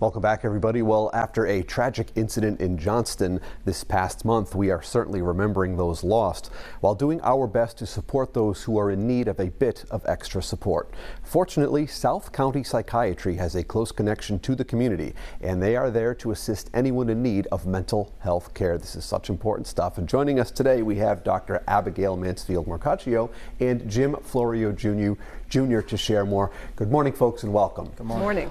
Welcome back, everybody. Well, after a tragic incident in Johnston this past month, we are certainly remembering those lost while doing our best to support those who are in need of a bit of extra support. Fortunately, South County Psychiatry has a close connection to the community, and they are there to assist anyone in need of mental health care. This is such important stuff. And joining us today, we have Dr. Abigail Mansfield-Marcaccio and Jim Florio Jr. to share more. Good morning, folks, and welcome. Good morning.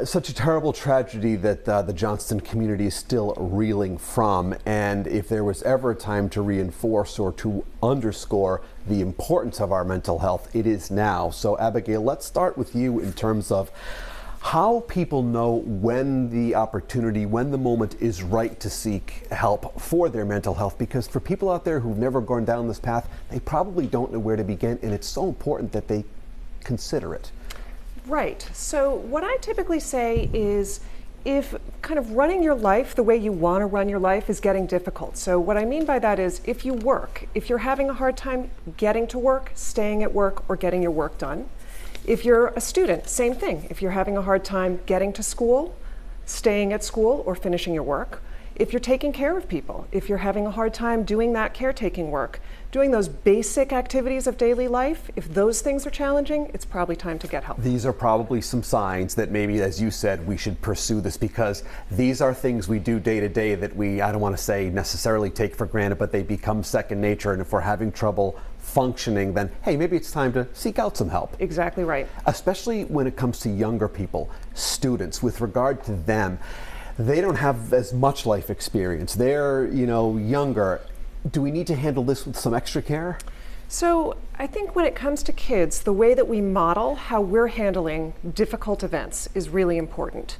Such a terrible tragedy that the Johnston community is still reeling from, and if there was ever a time to reinforce or to underscore the importance of our mental health, it is now. So Abigail, let's start with you in terms of how people know when the opportunity, when the moment is right to seek help for their mental health, because for people out there who've never gone down this path, they probably don't know where to begin, and it's so important that they consider it. Right. So what I typically say is if kind of running your life the way you want to run your life is getting difficult. So what I mean by that is if you work, if you're having a hard time getting to work, staying at work, or getting your work done. If you're a student, same thing. If you're having a hard time getting to school, staying at school, or finishing your work. If you're taking care of people, if you're having a hard time doing that caretaking work, doing those basic activities of daily life, if those things are challenging, it's probably time to get help. These are probably some signs that maybe, as you said, we should pursue this, because these are things we do day to day that I don't want to say necessarily take for granted, but they become second nature. And if we're having trouble functioning, then hey, maybe it's time to seek out some help. Exactly right. Especially when it comes to younger people, students, with regard to them. They don't have as much life experience. They're, younger. Do we need to handle this with some extra care? So I think when it comes to kids, the way that we model how we're handling difficult events is really important.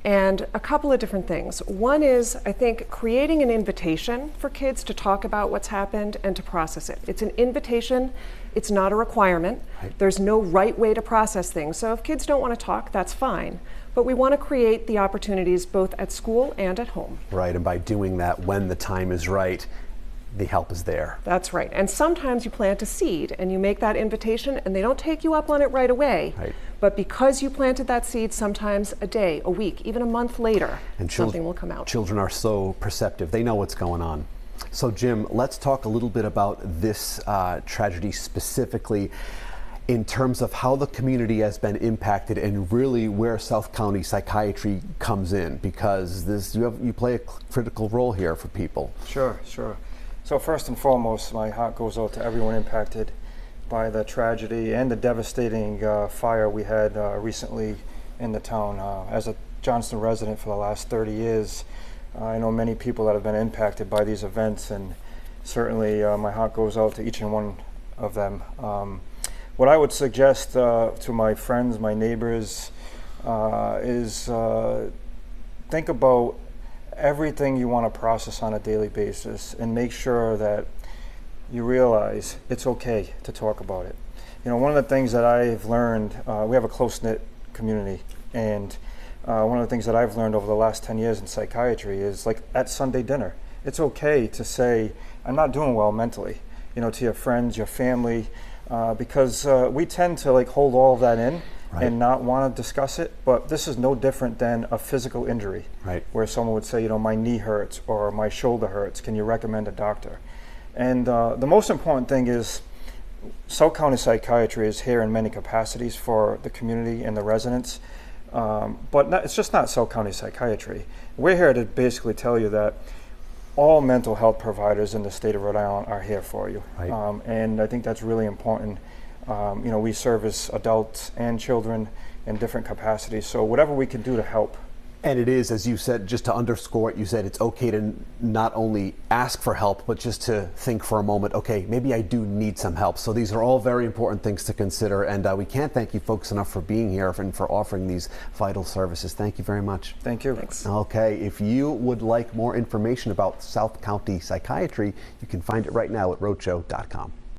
And a couple of different things. One is, I think, creating an invitation for kids to talk about what's happened and to process it. It's an invitation. It's not a requirement. Right. There's no right way to process things. So if kids don't want to talk, that's fine. But we want to create the opportunities both at school and at home. Right, and by doing that when the time is right, the help is there. That's right. And sometimes you plant a seed and you make that invitation and they don't take you up on it right away. Right. But because you planted that seed, sometimes a day, a week, even a month later, and something will come out. Children are so perceptive. They know what's going on. So Jim, let's talk a little bit about this tragedy specifically in terms of how the community has been impacted and really where South County Psychiatry comes in, because you play a critical role here for people. Sure. So first and foremost, my heart goes out to everyone impacted by the tragedy and the devastating fire we had recently in the town. As a Johnston resident for the last 30 years, I know many people that have been impacted by these events, and certainly my heart goes out to each and one of them. What I would suggest to my friends, my neighbors, is think about everything you want to process on a daily basis and make sure that you realize it's okay to talk about it. One of the things that I've learned, we have a close-knit community, and one of the things that I've learned over the last 10 years in psychiatry is, like at Sunday dinner, it's okay to say, I'm not doing well mentally, to your friends, your family, because we tend to hold all of that in. Right. And not want to discuss it, but this is no different than a physical injury, right, where someone would say, my knee hurts or my shoulder hurts, can you recommend a doctor? And the most important thing is South County Psychiatry is here in many capacities for the community and the residents, but it's just not South County Psychiatry. We're here to basically tell you that all mental health providers in the state of Rhode Island are here for you, right. And I think that's really important. We service adults and children in different capacities, so whatever we can do to help. And it is, as you said, just to underscore it, you said it's okay to not only ask for help, but just to think for a moment, okay, maybe I do need some help. So these are all very important things to consider, and we can't thank you folks enough for being here and for offering these vital services. Thank you very much. Thank you. Thanks. Okay, if you would like more information about South County Psychiatry, you can find it right now at roadshow.com.